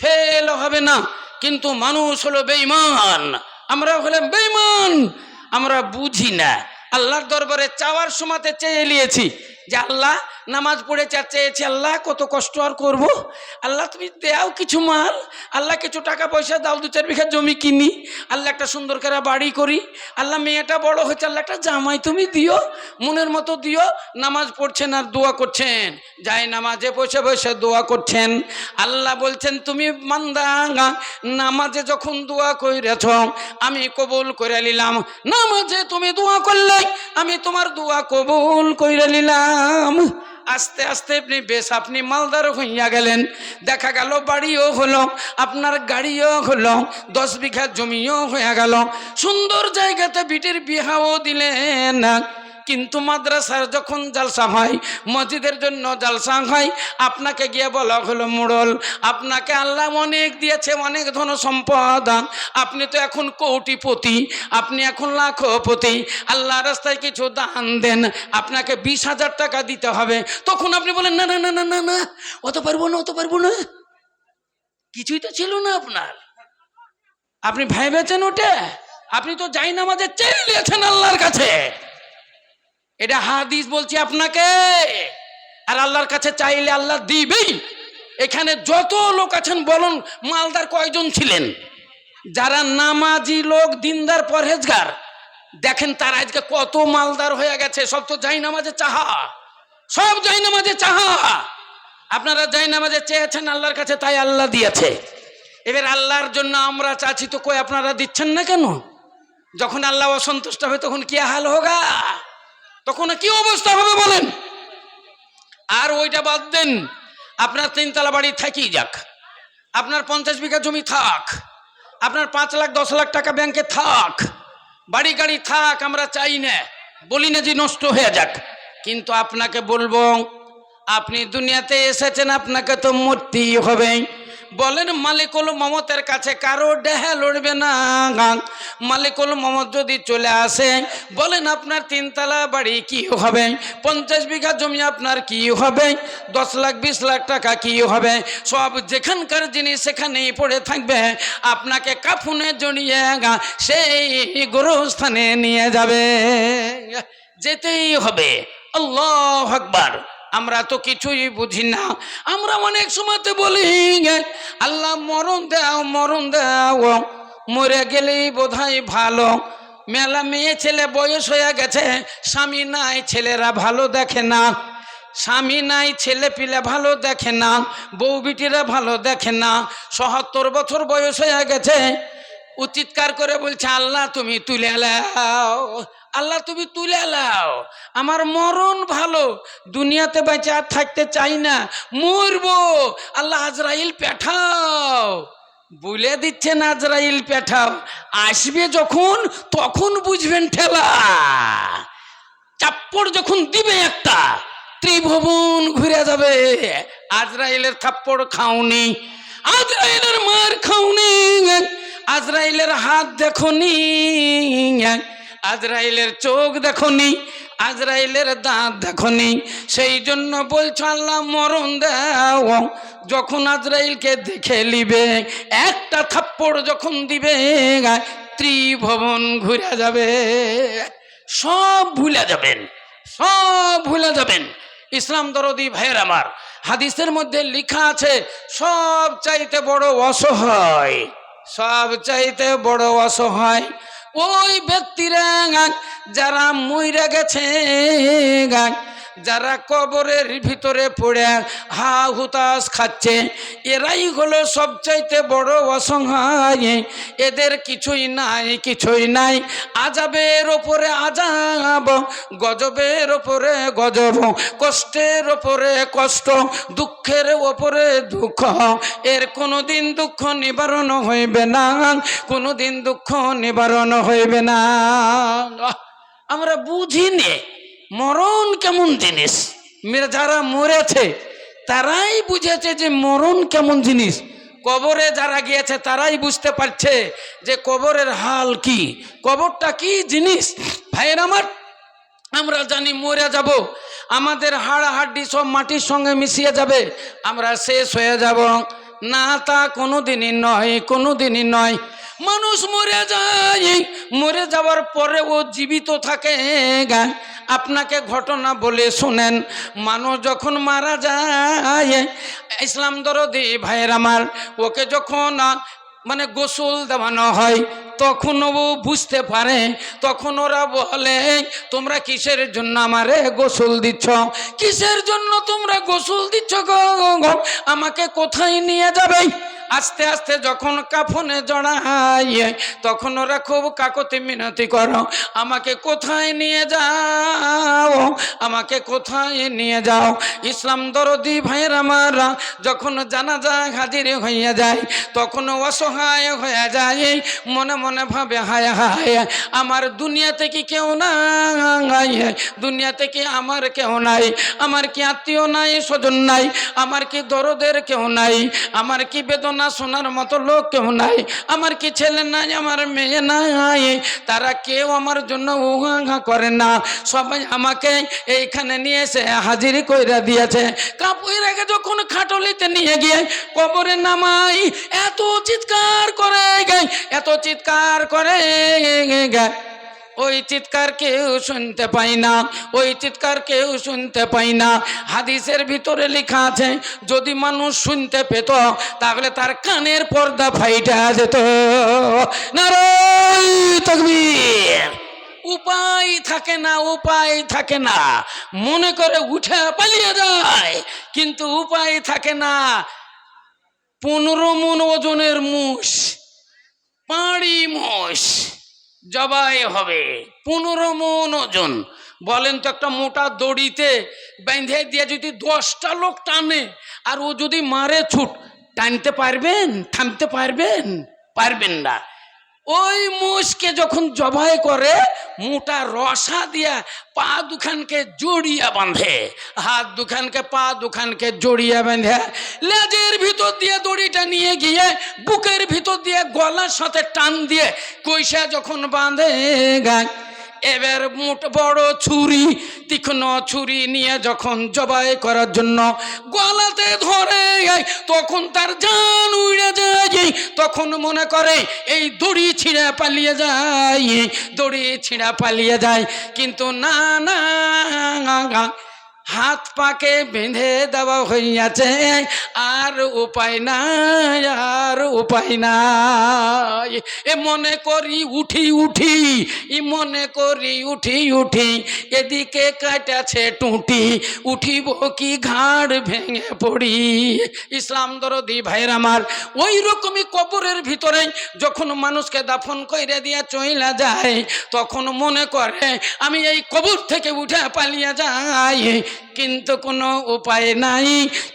ফেল হবে না। কিন্তু মানুষ হলো বেঈমান, আমরা হলাম বেঈমান, আমরা বুঝি না। আল্লাহর দরবারে চাওয়ার সময়তে চেয়ে নিয়েছি যে আল্লাহ নামাজ পড়ে চেয়েছি, আল্লাহ কত কষ্ট আর করব, আল্লাহ তুমি দাও কিছু মাল, আল্লাহ কিছু টাকা পয়সা দাও, 2-4 বিঘা জমি কিনি, আল্লাহ একটা সুন্দর করে বাড়ি করি, আল্লাহ মেয়েটা বড় হয়েছে, আল্লাহ একটা জামাই তুমি দিও, মনের মতো দিও। নামাজ পড়ছেন আর দোয়া করছেন, যাই নামাজে বসে বসে দোয়া করছেন। আল্লাহ বলছেন, তুমি বান্দা নামাজে যখন দোয়া কইরেছ আমি কবুল করে নিলাম, নামাজে তুমি দোয়া করলে আমি তোমার দোয়া কবুল করে নিলাম। আস্তে আস্তে আপনি মালদার হইয়া গেলেন। দেখা গেল বাড়িও হলো, আপনার গাড়িও হলো, 10 বিঘা জমিও হয়ে গেল, সুন্দর জায়গাতে বিটির বিহাও দিলেন। কিন্তু মাদ্রাসার যখন জালসা হয়, মসজিদের জন্য জালসা হয়, আপনাকে গিয়ে বলা হলো, মোড়ল আপনাকে আল্লাহ অনেক দিয়েছে, অনেক ধন সম্পদ, আপনি তো এখন কোটিপতি, আপনি এখন লাখপতি, আল্লাহ রাস্তায় কিছু দান দেন, আপনাকে 20,000 টাকা দিতে হবে। তখন আপনি বলেন, না না না না না না, অত পারবো না, অত পারবো না, কিছুই তো ছিল না আপনার, আপনি ভাইবেছেন ওটা, আপনি তো যাই নামাজে চেয়ে নিয়েছেন আল্লাহর কাছে। এটা হাদিস বলছি আপনাকে। আর আল্লাহর কাছে চাইলে আল্লাহ দিবেই। এখানে যত লোক আছেন বলুন, মালদার কয়জন ছিলেন যারা নামাজি লোক, দিনদার, পরহেজগার? দেখেন তারা আজকে কত মালদার হয়ে গেছে। সব তো যাই নামাজে চাহা, সব যাই নামাজে চাহা। আপনারা যাই নামাজে চেয়েছেন আল্লাহর কাছে, তাই আল্লাহ দিয়েছে। এবার আল্লাহর জন্য আমরা চাচ্ছি তো, কই আপনারা দিচ্ছেন না কেন? যখন আল্লাহ অসন্তুষ্ট হবে তখন কি হাল হোগা, তখন কি অবস্থা হবে বলেন? আর ওইটা বাদ দেন, আপনার 3 তলা বাড়ি থাকি যাক, আপনার 50 বিঘা জমি থাক, আপনার 5 লাখ 10 লাখ টাকা ব্যাংকে থাক, বাড়ি গাড়ি থাক, আমরা চাই না, বলি না যে নষ্ট হয়ে যাক। কিন্তু আপনাকে বলবো, আপনি দুনিয়াতে এসেছেন, আপনাকে তো মরতেই হবে। বলেন মালিকুল মমতের কাছে কারো ডেহা লড়বে না। মালিকুল মমত যদি চলে আসে, বলেন আপনার 3 তলা বাড়ি কি হবে, 50 বিঘা জমি আপনার কি হবে, 10 লাখ 20 লাখ টাকা কি হবে, সব যেখানকার জিনিস সেখানেই পড়ে থাকবে। আপনাকে কাফনে জড়িয়ে সেই গোরস্থানে নিয়ে যাবে, যেতেই হবে। আল্লাহু আকবার। আমরা তো কিছুই বুঝি না। আমরা অনেক সময়তে বলি আল্লাহ মরণ দাও, মরণ দাও, মরে গেলেই বোধহয় ভালো। মেলা মেয়ে ছেলে বয়স হয়ে গেছে, স্বামী নাই, ছেলেরা ভালো দেখে না। স্বামী নাই, ছেলে পিলে ভালো দেখে না, বউ বিটিরা ভালো দেখে না। ৭৭ বছর বয়স হয়ে গেছে, ও চিৎকার করে বলছে আল্লাহ তুমি তুলে লাও, আল্লাহ তুমি তুলে লাও, আমার মরণ ভালো, দুনিয়াতে বেঁচে আর থাকতে চাই না, মরবো, আল্লাহ আজরাইল পাঠাও। বলে দিচ্ছেন আজরাইল পাঠাও, আসবে যখন তখন বুঝবেন ঠেলা। চাপ্পড় যখন দিবে একটা, ত্রিভুবন ঘুরে যাবে। আজরাইলের থাপ্পড় খাওনি, আজরাইলের মার খাওনি, আজরাইলের হাত দেখনি, আজরাইলের চোখ দেখনি, আজরাইলের দাঁত দেখনি। সেই জন্য বলছো আল্লাহ মরণ দাও। যখন আজরাইলকে দেখে নিবে, একটা থাপ্পড় যখন দিবে, ত্রিভুবন ঘুরে যাবে, সব ভুলে যাবেন, সব ভুলে যাবেন। ইসলাম দরদি ভাইয়ের আমার, হাদিসের মধ্যে লেখা আছে সব চাইতে বড় অসহায়, সব চাইতে বড় অসহায় ওই ব্যক্তিরা যারা মইরা গেছে, যারা কবরের ভিতরে পড়ে হা হুতাশ খাচ্ছে, এরাই হলো সবচাইতে বড় অসহায়। এদের কিছুই নাই, কিছুই নাই। আজাবের ওপরে আজাব, গজবের ওপরে গজব, কষ্টের ওপরে কষ্ট, দুঃখের ওপরে দুঃখ। এর কোনোদিন দুঃখ নিবারণ হইবে না, কোনোদিন দুঃখ নিবারণ হইবে না। আমরা বুঝিনি মরণ কেমন জিনিস। যারা মরেছে তারাই বুঝেছে যে মরণ কেমন জিনিস। কবরে যারা গিয়েছে তারাই বুঝতে পারছে যে কবরের হাল কি, কবরটা কি জিনিস। ভাইয়ের আমার, আমরা জানি মরে যাব, আমাদের হাড় হাড্ডি সব মাটির সঙ্গে মিশিয়ে যাবে, আমরা শেষ হয়ে যাব। না, তা কোনোদিনই নয়, কোনোদিনই নয়। মানুষ মরে যায়, মরে যাওয়ার পরে ও জীবিত থাকে। আপনাকে ঘটনা বলে শুনেন, মানুষ যখন মারা যায়, ইসলাম দরদি ভাইয়ের আমার, ওকে যখন মানে গোসল দেওয়ানো হয় তখন ও বুঝতে পারে। তখন ওরা বলে তোমরা কিসের জন্য আমারে গোসল দিচ্ছ, কিসের জন্য তোমরা গোসল দিচ্ছ গো, আমাকে কোথায় নিয়ে যাবে। আস্তে আস্তে যখন কাফনে জড়ায় তখন ওরা খুব কাকতি মিনতি করো, আমাকে কোথায় নিয়ে যাও, আমাকে কোথায় নিয়ে যাও। ইসলাম দরদি ভাইয়ের আমারা যখন জানাজা হাজির হইয়া যায় তখন অসহায় হয়ে যায়, মনে মনে ভাবে হায় হায় আমার দুনিয়াতে কি কেউ নাই, দুনিয়াতে কি আমার কেউ নাই, আমার কি আত্মীয় নাই, স্বজন নাই, আমার কি দরদের কেউ নাই, আমার কি বেদনা শোনার মতো লোক কেউ নাই, আমার কি ছেলে নাই, আমার মেয়ে নাই, তারা কেউ আমার জন্য উহা করে না। সবাই আমাকে এইখানে নিয়ে এসে হাজির কইরা দিয়েছে। কাপুই রেখে যখন খাটলিতে নিয়ে গিয়ে কবরে নামাই, এত চিৎকার করে গায়, এত চিৎকার করে গায়, ওই চিৎকার কেউ শুনতে পাই না, ওই চিৎকার কেউ শুনতে পাই না। হাদিসের ভিতরে লেখা আছে যদি মানুষ শুনতে পেত তাহলে তার কানের পর্দা ফাইটা যেত। নারায়ে তাকবীর। উপায় থাকে না, উপায় থাকে না, মনে করে উঠে পালিয়ে যায়, কিন্তু উপায় থাকে না। 15 মণ ওজনের মুষ, পাড়ি মোষ জবাই হবে, 15 মণ ওজন। বলেন তো একটা মোটা দড়িতে বেঁধে দিয়ে যদি 10টা লোক টানে আর ও যদি মারে ছুট, টানতে পারবেন? থামতে পারবেন? পারবেন না। ওই মোষকে যখন জবাই করে মোটা রসা দিয়া পা দুখানকে জড়িয়া বাঁধে, হাত দুখানকে পা দুখানকে জড়িয়া বাঁধে, লেজের ভিতর দিয়ে দড়িটা নিয়ে গিয়ে বুকের ভিতর দিয়ে গলার সাথে টান দিয়ে কইসা যখন বাঁধে গায়, এবার বড় ছুরি, তীক্ষ্ণ ছুরি নিয়ে যখন জবাই করার জন্য গলাতে ধরে, তখন তার জান উড়ে যায়। তখন মনে করে এই দড়ি ছিঁড়ে পালিয়ে যায়, দড়ি ছিঁড়া পালিয়ে যায়, কিন্তু না না, হাত পাকে বেঁধে দেওয়া হইয়াছে, আর উপায় নাই, আর উপায় নাই। এ মনে করি উঠি উঠি, ই মনে করি উঠি উঠি, এদিকে কাটাছে টুটি, উঠিব কি ঘাড় ভেঙে পড়ি। ইসলাম দরদি ভাইয়ের আমার, ওই রকমই কবরের ভিতরে যখন মানুষকে দাফন কইরে দিয়ে চইলা যায়, তখন মনে করে আমি এই কবর থেকে উঠে পালিয়ে যাই, কিন্তু কোনো উপায় নাই,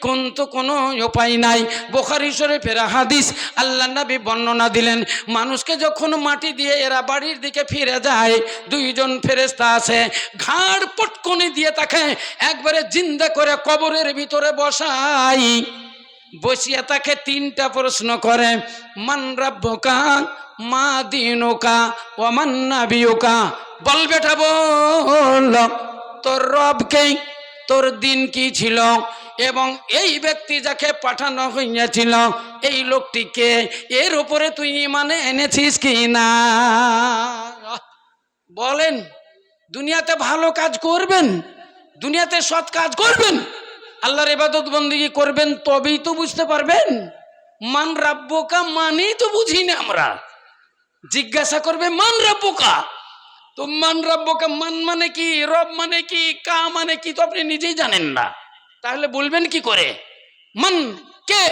কিন্তু কোনো উপায় নাই। বুখারী শরীফের হাদিস, আল্লাহ নবী বর্ণনা দিলেন, মানুষকে যখন মাটি দিয়ে এরা বাড়ির দিকে ফিরে যায়, দুইজন ফেরেশতা আছে, ঘাড় পটকনি দিয়ে তাকে একবারে জিন্দা করে কবরের ভিতরে বসাই, বসিয়া তাকে তিনটা প্রশ্ন করে, মান রাব্বুকা, মা দীনুকা, ওয়া মান নাবিয়ুকা। বল বেটা বল, তোর রবকে, তোর দিন কি ছিল, এবং এই ব্যক্তি যাকে পাঠানো হইয়াছিল এই লোকটিকে, এর উপরে তুই ইমানে এনেছিস কি না। বলেন, দুনিয়াতে ভালো কাজ করবেন, দুনিয়াতে সৎ কাজ করবেন, আল্লাহর ইবাদত বন্দেগী করবেন, তবেই তো বুঝতে পারবেন। মান রাব্বুকা মানেই তো বুঝি না আমরা। জিজ্ঞাসা করবে মান রাব্বুকা, তো মান রাব্বুকা, মান মানে কি, রব মানে কি, কা মানে কি, তো আপনি নিজেই জানেন না, তাহলে বলবেন কি করে। মান কে,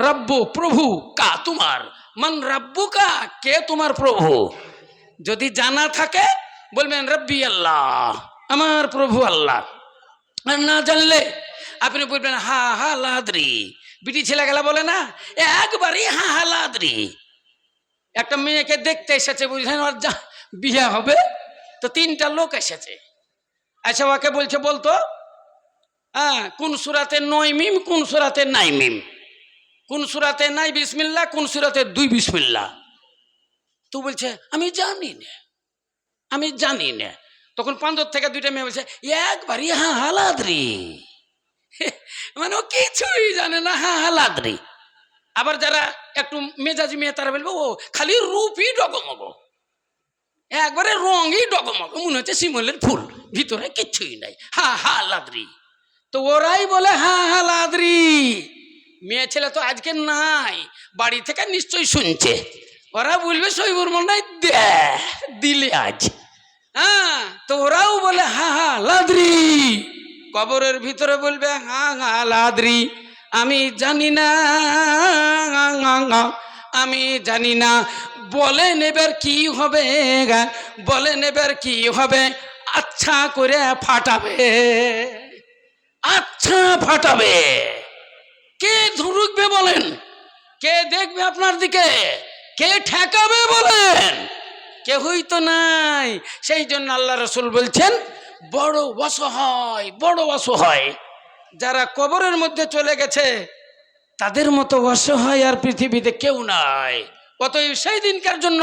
রব্বু প্রভু, কা তোমার, মান রাব্বুকা কে তোমার প্রভু। যদি জানা থাকে বলবেন রব্বি আল্লাহ, আমার প্রভু আল্লাহ। আর না জানলে আপনি বলবেন হা হা লাদ্রি। বিটি ছেলে গেলা বলে না, একবারই হা হা লাদ্রি। একটা মেয়েকে দেখতে এসেছে, বুঝলেন, ওর যা বিয়ে হবে, তো তিনটা লোক এসেছে, আচ্ছা ওকে বলছে বলতো, হ্যাঁ কোন সূরাতে 9 মিম, কোন সূরাতে 9 মিম, কোন সূরাতে নাই বিসমিল্লাহ, কোন সূরাতে 2 বিসমিল্লাহ। তো বলছে আমি জানি না, আমি জানি না। তখন পান্দর থেকে দুইটা মেয়ে বলছে একবারই হা হালাদ্রি, মানে ও কিছুই জানে না, হা হালাদ্রি। আবার যারা একটু মেজাজি মেয়ে তারা বলবো ও খালি রূপই ডগমগ, একবারে রঙই ডগমগ, মনে হচ্ছে শিমলের ফুল, ভিতরে কিচ্ছুই নাই, হা হা লাদ্রি। তো ওরাই বলে হা হা লাদ্রি। মেয়ে ছেলে তো আজকে নাই, বাড়ি থেকে নিশ্চয়ই শুনছে, ওরা বলবে সইবুর মনে দিলে আজ, হ্যাঁ। তো ওরাও বলে হা হা লাদ্রি, কবরের ভিতরে বলবে হা হা লাদ্রি, আমি জানি না, আমি জানি না। বলেন এবার কি হবে, বলেন এবার কি হবে। আচ্ছা করে ফাটাবে, আচ্ছা ফাটাবে। কে ধুরুকবে বলেন, কে দেখবে আপনার দিকে, কে ঠেকাবে বলেন, কেউই তো নাই। সেই জন্য আল্লাহ রসুল বলছেন বড় অসহায়, বড় অসহায় যারা কবরের মধ্যে চলে গেছে, তাদের মতো অসহায় আর পৃথিবীতে কেউ নাই। অতএব সেই দিনকার জন্য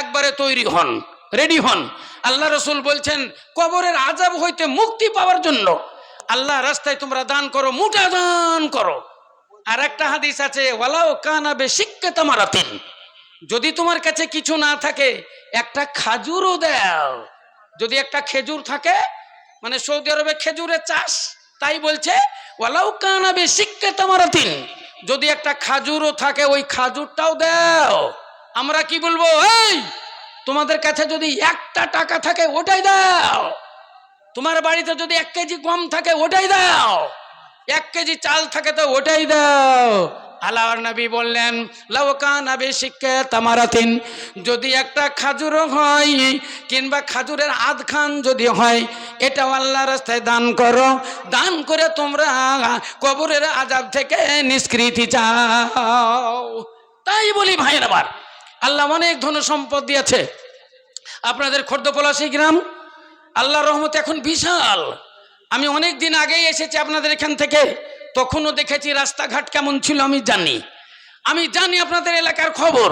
একবারে তৈরি হন, রেডি হন। আল্লাহ রসুল বলছেন কবরের আযাব হইতে মুক্তি পাওয়ার জন্য আল্লাহ রাস্তায় তোমরা দান করো, মুঠা দান করো। আর একটা হাদিস আছে, ওয়ালাউ কানা বিশিক্কি তামারাতিন, যদি তোমার কাছে কিছু না থাকে একটা খাজুরও দাও। যদি একটা খেজুর থাকে, মানে সৌদি আরবে খেজুরের চাষ, তাই বলছে ওয়ালাউ কানা বিশিক্কি তামারাতিন, যদি একটা খাজুরও থাকে ওই খাজুরটাও দাও। আমরা কি বলবো, এই তোমাদের কাছে যদি একটা টাকা থাকে ওটাই দাও, তোমার বাড়িতে যদি 1 কেজি গম থাকে ওটাই দাও, 1 কেজি চাল থাকে তো ওটাই দাও। আল্লাহর নবী বললেন লাউ কানা বিশিক্কি তামারাতিন, যদি একটা খাজুর হয় কিংবা খাজুরের আধখান যদি হয়, এটাও আল্লাহর রাস্তায় দান করো। দান করে তোমরা কবরের আযাব থেকে নিষ্কৃতি চাও। তাই বলি ভাইয়ের, আবার আল্লাহ অনেক ধন সম্পদ দিয়েছে। আপনাদের খর্দপলাশী গ্রাম আল্লাহর রহমতে এখন বিশাল। আমি অনেক দিন আগেই এসেছি আপনাদের এখান থেকে, তখনও দেখেছি রাস্তাঘাট কেমন ছিল আমি জানি আপনাদের এলাকার খবর।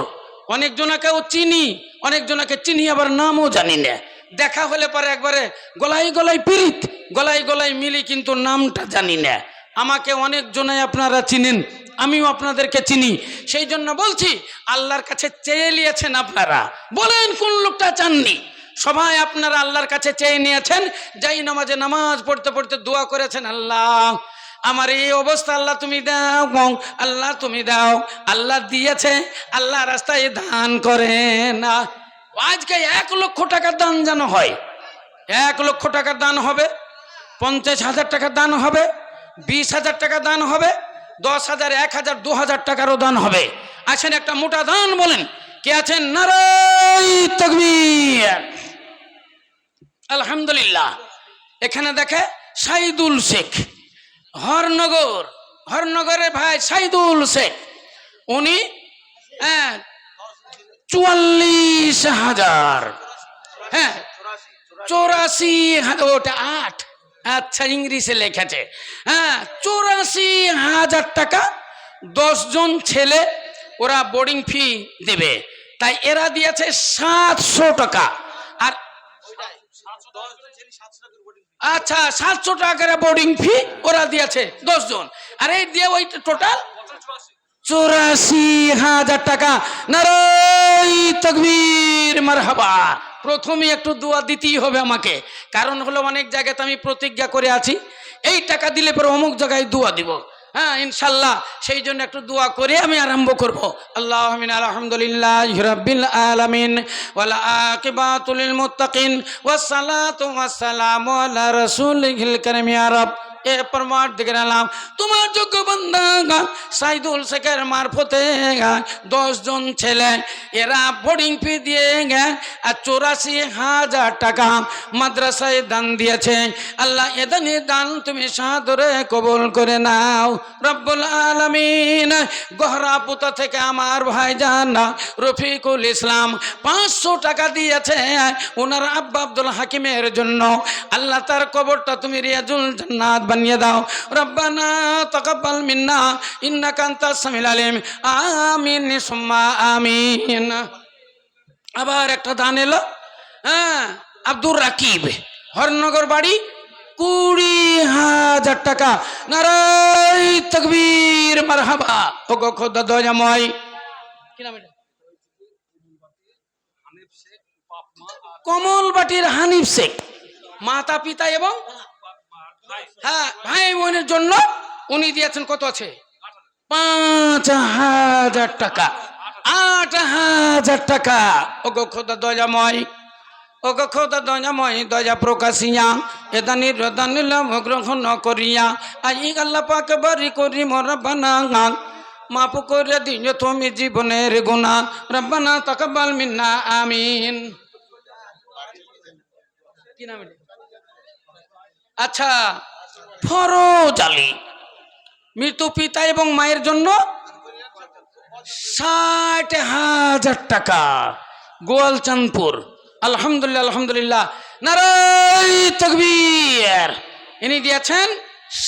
অনেকজনাকেও চিনি, অনেকজনাকে চিনি আবার নামও জানি না। দেখা হলে পরে একবারে গলায় গলায় পিরিত, গলায় গলায় মিলি, কিন্তু নামটা জানি না। আমাকে অনেকজনাই আপনারা চিনেন, আমিও আপনাদেরকে চিনি। সেই জন্য বলছি, আল্লাহর কাছে চেয়ে নিয়েছেন আপনারা, বলেন কোন লোকটা চাননি? সবাই আপনারা আল্লাহর কাছে চেয়ে নিয়েছেন। যাই নামাজে নামাজ পড়তে পড়তে দোয়া করেছেন, আল্লাহ আমার এই অবস্থা আল্লাহ তুমি দাও, আল্লাহ তুমি দাও। আল্লাহ দিয়েছে, আল্লাহ রাস্তায় দান করে না। আজকে 1 লক্ষ টাকার দান যেন হয়, 1 লক্ষ টাকার দান হবে, 50,000 টাকার দান হবে, 20,000 টাকা দান হবে, 10,000, 1,000, 2,000 টাকারও দান হবে। আসেন একটা মোটা দান বলেন, কে আছেন? নারায়ে তাকবীর, আলহামদুলিল্লাহ। এখানে দেখে সাইদুল শেখ, হরনগরে ভাই সাইদুল শেখ, উনি 44,000, হ্যাঁ 84,000, ওটা 8, আচ্ছা ইংলিশে লেখেছে, হ্যাঁ 84,000 টাকা। 10 জন ছেলে ওরা বোর্ডিং ফি দেবে, তাই এরা দিয়েছে 700 টাকা। আর আচ্ছা 700 টাকার বোর্ডিং ফি ওরা দিয়েছে 10 জন, আর এই দিয়ে ওই টোটাল 84,000 টাকা। নারায়ে তাকবীর, মারহাবা। প্রথমে একটু দোয়া দিতেই হবে আমাকে, কারণ হলো অনেক জায়গাতে আমি প্রতিজ্ঞা করে আছি এই টাকা দিলে পরে অমুক জায়গায় দোয়া দিব, হ্যাঁ ইনশাল্লাহ। সেই জন্য একটু দোয়া করে আমি আরম্ভ করব। আল্লাহুম্মা আলহামদুলিল্লাহি রাব্বিল আলামিন ওয়াল আকিবাতু লিল মুত্তাকিন ওয়াস সালাতু ওয়াস সালামু আলা রাসূলিল কারীম। ইয়া রাব, এ পরমার্দিগার আলাম, তোমার যোগ্য বান্দা সাইদুল শেখের মারফতে 10 জন ছেলে এরা বোর্ডিং ফি দিয়ে আর 84,000 টাকা মাদ্রাসায় দান দিয়েছে। আল্লাহ এদানি দান তুমি সাদরে কবুল করে নাও রব্বুল আলামিন। গহরাপুতা থেকে আমার ভাইজান রফিকুল ইসলাম 500 টাকা দিয়েছে ওনার আব্বা আব্দুল হাকিমের জন্য। আল্লাহ তার কবরটা তুমি রিয়াজুল জান্নাত বানিয়ে দাও। রব্বানা তাকাব্বাল মিন্না ইন্নাকা আনতাস সামিউল আলিম, আমিন সুম্মা আমিন। আবার একটা দান এলো, হ্যাঁ আব্দুর রাকিব, হরনগর বাড়ি, 20,000 টাকা। নারায়ে তাকবীর, মারহাবা। ও গো খোদা দয়াময়, কি নাম এটা? কমলবাটির হানিফ শেখ, মাতা পিতা এবং হ্যাঁ ভাই বোনের জন্য উনি দিয়েছেন কত আছে? 5,000 টাকা, 8,000 টাকা। ও গো খোদা দয়াময়, ও গো খোদা দয়াময়, দয়া প্রকাশিয়া এদানির রদানিলাম গ্রহণ করিয়া আই আল্লাহ পাক বারি করি রব্বানা মাফ করে দিও তুমি জীবনের গুনাহ। রব্বানা তাকাব্বাল মিন্না, আমিন। কি নাম এটা? আচ্ছা ফরজ আলী, মৃত পিতা এবং মায়ের জন্য 60,000 টাকা, গোয়ালচাঁদপুর। আলহামদুলিল্লাহ, আলহামদুলিল্লাহ, নারায়ে তাকবীর। ইনি দিয়েছেন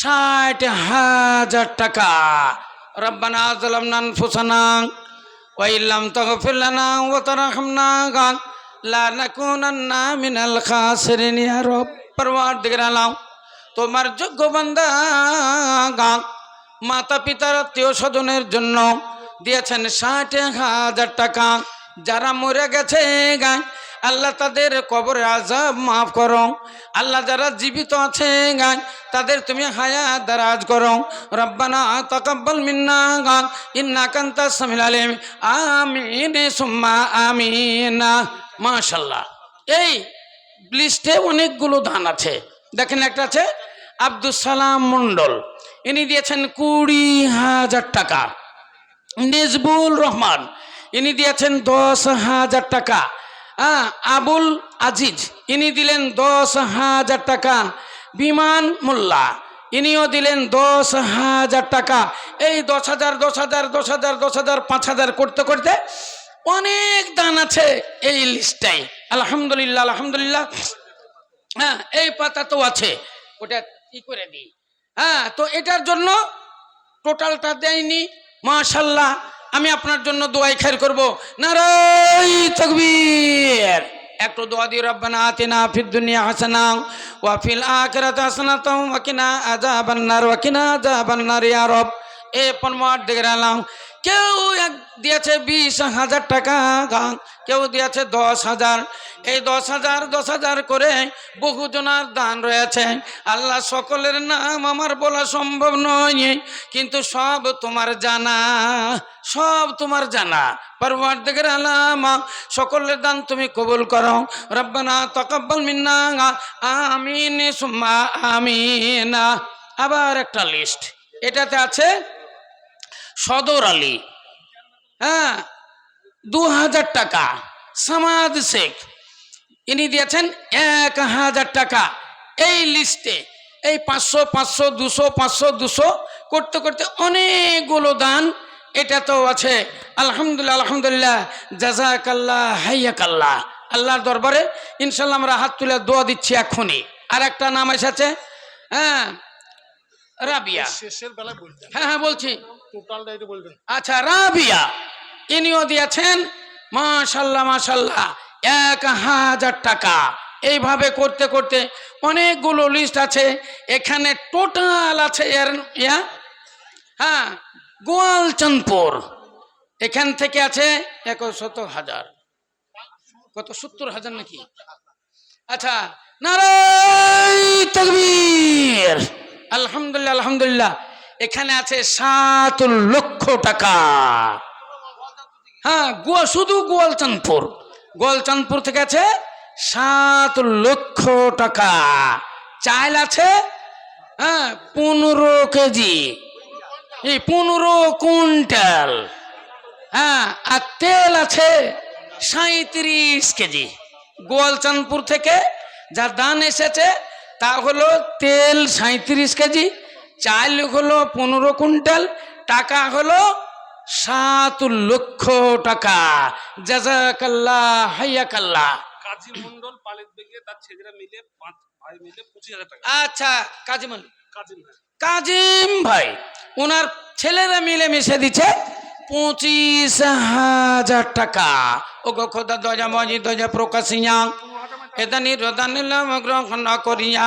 60,000 টাকা। রব্বানা যালামনা আনফুসানা ওয়া ইল্লাম তাগফির লানা ওয়া তারহামনা লানাকুনান্না মিনাল খাসিরিন। ইয়া রব, পরওয়ারদিগার আলাম, তোমার যোগ্য বান্দা মাতা পিতার আত্মীয় স্বজনের জন্য দিয়েছেন 60,000 টাকা। যারা মরে গেছে আল্লাহ তাদের কবরের আযাব মাফ করো। আল্লাহ যারা জীবিত আছে তাদের তুমি হায়াত দারাজ করো। রব্বানা তাকাব্বাল মিন্না ইন্নাকা আনতাস সামিউল আলিম, আমিন সুম্মা আমিন। মাশাআল্লাহ, এই লিস্টে অনেকগুলো দান আছে। দেখেন একটা আছে আব্দুল সালাম মন্ডল, ইনি দিয়েছেন 20,000 টাকা। নিজবুল রহমান, ইনি দিয়েছেন 10,000 টাকা। আবুল আজিজ, ইনি দিলেন 10,000 টাকা। বিমান মোল্লা, ইনিও দিলেন 10,000 টাকা। এই 10,000 10,000 10,000 10,000 5,000 করতে করতে অনেক দান আছে এই লিস্টটাই। আলহামদুলিল্লাহ আলহামদুলিল্লাহ। হ্যাঁ, এই পাতা তো আছে, ওটা কি করে দিই। হ্যাঁ, তো এটার জন্য টোটালটা দেয়নি। মাশাল্লাহ, আমি আপনার জন্য দোয়াই খায়ের করব। নারায়ে তাকবীর। একটু দোয়া দিই, রব্বানা আতিনা ফিদ দুনিয়া হাসানা ওয়া ফিল আখিরাতি হাসানাতাও ওয়া কিনা আযাবান নার ওয়া কিনা আযাবান নার ইয়া রব। এ পরমার্দিগার আলম, কেউ এক দিয়েছে 20,000 টাকা, কেউ দিয়েছে 10,000। এই 10,000 করে বহুজনার দান রয়েছে। আল্লাহ, সকলের নাম আমার বলা সম্ভব নয়, কিন্তু সব তোমার জানা, সব তোমার জানা। পরওয়ারদিগার আলম, সকলের দান তুমি কবুল করো। রব্বানা তাকাব্বাল মিন্না, আমিন সুম্মা আমিন। আবার একটা লিস্ট, এটাতে আছে সদর আলী, হ্যাঁ 2,000 টাকা। সামাদ শেখ, ইনি দিয়েছেন 1,000 টাকা। এই লিস্টে এই 500 500 200 500 200 করতে করতে অনেকগুলো দান এটা তো আছে। আলহামদুলিল্লাহ আলহামদুলিল্লাহ, জাযাকাল্লাহ হাইয়াকাল্লাহ। আল্লাহর দরবারে ইনশাল্লাহ আমরা হাত তুলে দোয়া দিচ্ছি এখনই। আর একটা নাম এসেছে, হ্যাঁ রাবিয়া। হ্যাঁ হ্যাঁ বলছি, আচ্ছা রাবিয়া, ইনিও দিয়েছেন মাশাল্লাহ মাশাল্লাহ 1,000 টাকা। এইভাবে করতে করতে অনেকগুলো লিস্ট আছে এখানে। টোটাল আছে এর হ্যাঁ গোয়ালচাঁদপুর, এখান থেকে আছে 61,000, কত 70,000 নাকি? আচ্ছা, নারায়ে তাকবীর। আলহামদুলিল্লাহ আলহামদুলিল্লাহ, এখানে আছে 7 লক্ষ টাকা। হ্যাঁ, শুধু গোয়ালচাঁদপুর থেকে আছে 7 লক্ষ টাকা। চাল আছে হ্যাঁ 15 কেজি, এই 15 কুইন্টাল। হ্যাঁ, আর তেল আছে 37 কেজি। গোয়ালচাঁদপুর থেকে যা দান এসেছে তা হলো তেল 37 কেজি, চাল হলো 15 কুইন্টাল, টাকা হলো 7 লক্ষ টাকা। জাযাকাল্লাহ হাইয়াকাল্লাহ।
কাজী মন্ডল পালিত বেগে তার ছেলেরা মিলে 5 ভাই মিলে 25,000 টাকা।
আচ্ছা, কাজিম ভাই ওনার ছেলেরা মিলে মিশে দিচ্ছে 25,000 টাকা। ও গো খোদা দজা মজি দজা প্রকাশিয়া এদানি রদানিল্লাম গ্রহণ করিয়া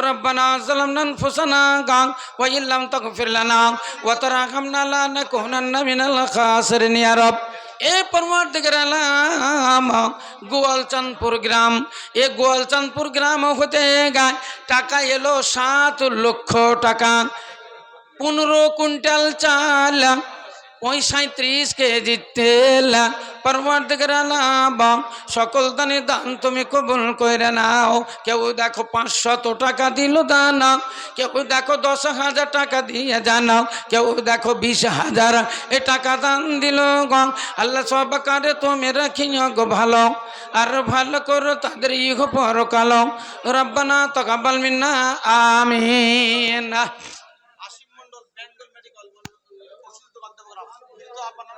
রব্বানা যালামনা আনফুসানা গাং ওয়া ইল্লাম তাগফির লানা ওয়া তারহামনা লানাকুনান্না মিনাল খাসিরিন ইয়া রব। এ পরমার্দিগার আলম, গোয়ালচাঁদপুর গ্রাম, এ গোয়ালচাঁদপুর গ্রাম হতে গায় টাকা এলো 7 লক্ষ টাকা। 15 কুইন্টাল চাল, 35 কেজি তেল। পরমার্দিগার আলম, সকল দানের দান তুমি কবুল করে নাও। কেউ দেখো 500 টাকা দিল দান, কেউ দেখো 10,000 টাকা দিয়ে জানাও, কেউ দেখো 20,000 এ টাকা দান দিল গো। আল্লাহ সবাকারে তুমি রাখিও গো ভালো, আর ভালো করো তাদের ইহ পরকাল। রব্বানা তাকাব্বাল মিন্না আমিন।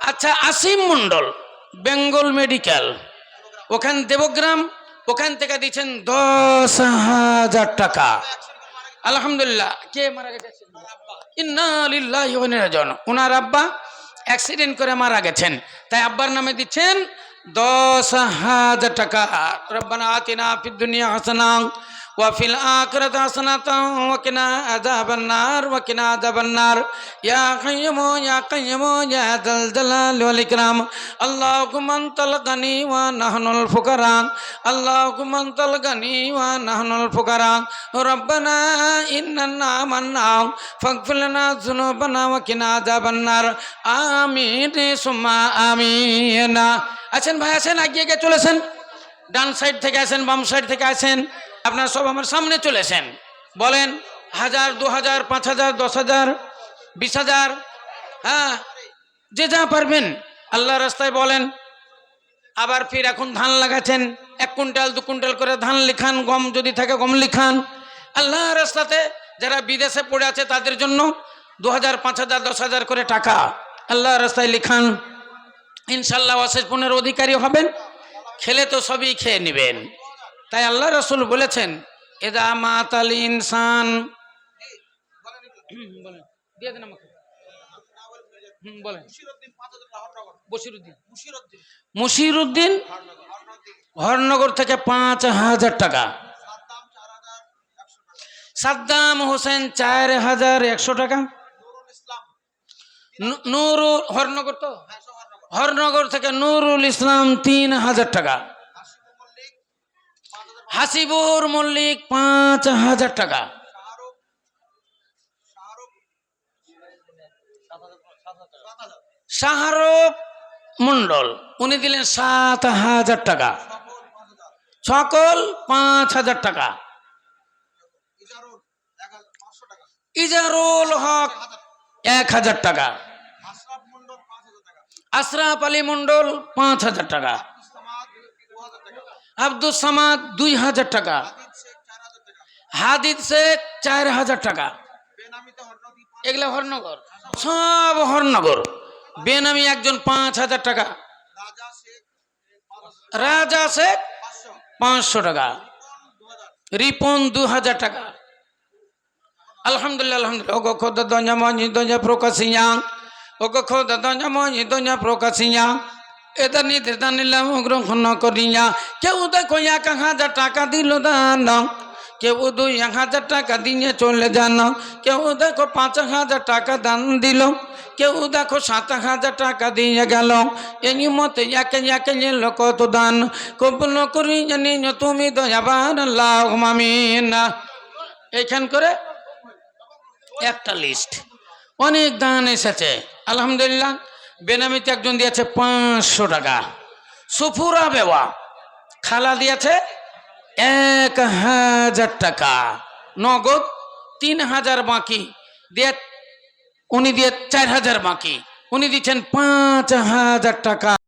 আচ্ছা, আসিম মন্ডল বেঙ্গল মেডিকেল, ওখান দেবগ্রাম, ওখান থেকে দিচ্ছেন 10,000 টাকা। আলহামদুলিল্লাহ। কে মারা গেছে? ইন্না লিল্লাহি ওয়া ইন্না ইলাইহি রাজিউন। ওনার আব্বা অ্যাক্সিডেন্ট করে মারা গেছেন, তাই আব্বার নামে দিচ্ছেন 10,000 টাকা। রব্বানা আতিনা ফিদ দুনিয়া হাসানা ওয়া ফিল আখিরাতি হাসানাতাও ওয়া কিনা আযাবান নার ওয়া কিনা আযাবান নার। ইয়া কাইয়্যুম ইয়া যাল জালালি ওয়াল ইকরাম। আল্লাহুম্মা আনতাল গানি ওয়া নাহনুল ফুকারা, আল্লাহুম্মা আনতাল গানি ওয়া নাহনুল ফুকারা। রব্বানা ইন্নানা আমান্না ফাগফির লানা যুনুবানা ওয়া কিনা আযাবান নার। আমিন সুম্মা আমিন। আছেন ভাই, আছেন, এগিয়ে গিয়ে চলেছেন। ডান সাইড থেকে আসেন, বাম সাইড থেকে আসেন, আপনারা সব আমার সামনে চলেছেন। বলেন 1000, 2000, 5000, 10,000, 20,000, হ্যাঁ যে যা পারবেন আল্লাহ রাস্তায় বলেন। আবার ফির এখন ধান লাগাচ্ছেন, 1 কুইন্টাল 2 কুইন্টাল করে ধান লিখান, গম যদি থাকে গম লিখান। আল্লাহ রাস্তাতে যারা বিদেশে পড়ে আছে তাদের জন্য 2,000, 5,000, 10,000 করে টাকা আল্লাহ রাস্তায় লিখান। ইনশাল্লাহ অশেষ পুণ্যের অধিকারী হবেন। খেলে তো সবই খেয়ে নেবেন। তাই আল্লাহ রাসূল বলেছেন, এদা মাতাল ইনসান, বলেন দিয়ে দেন আমাকে, বলেন। মুশিরউদ্দিন হরনগর থেকে 5,000 টাকা। সাদ্দাম হোসেন 4,100 টাকা। নুরুল হরনগর, তো হরনগর থেকে নুরুল ইসলাম 3,000 টাকা। হাসিবুর মল্লিক 5,000 টাকা। শাহরুখ মন্ডল উনি দিলেন 7,000 টাকা। সকল 5,000 টাকা। ইজারুল হক 1,000 টাকা। আশরাফ আলী মন্ডল 5,000 টাকা। আব্দুল সামাদ 2,000 টাকা। হাদিদ শেখ 4,000 টাকা। এগুলা হরনগর, সব হরনগর। বেনামি একজন 5,000 টাকা। রাজা শেখ 500 টাকা। রিপন 2,000 টাকা। আলহামদুলিল্লাহ আলহামদুলিল্লাহ। ওগো খোদা দঞ্জা মঞ্জি দঞ্জা প্রকাশিয়া, ওগো খোদা দঞ্জা মঞ্জি দঞ্জা প্রকাশিয়া, এদার নিতে দানিলাম গ্রহণ করিয়া। কেউ দেখো 1,000 টাকা দিল দান, কেউ 2,000 টাকা দিয়ে চলে যান, কেউ দেখো 5,000 টাকা দান দিল, কেউ দেখো 7,000 টাকা দিয়ে গেল। এই মতে একে একে নিল কত দান, কবুল করি জানি তুমি দয়াবান আল্লাহুম্মা আমিন। এইখান করে একটা লিস্ট, অনেক দান এসেছে আলহামদুলিল্লাহ। বেনামিতে একজন দিয়েছে 500 টাকা। সুফুরা বেওয়া খালা দিয়েছে 1,000 টাকা নগদ। 3,000 বাকি দিয়ে উনি দিয়ে 4,000 বাকি, উনি দিচ্ছেন 5,000 টাকা।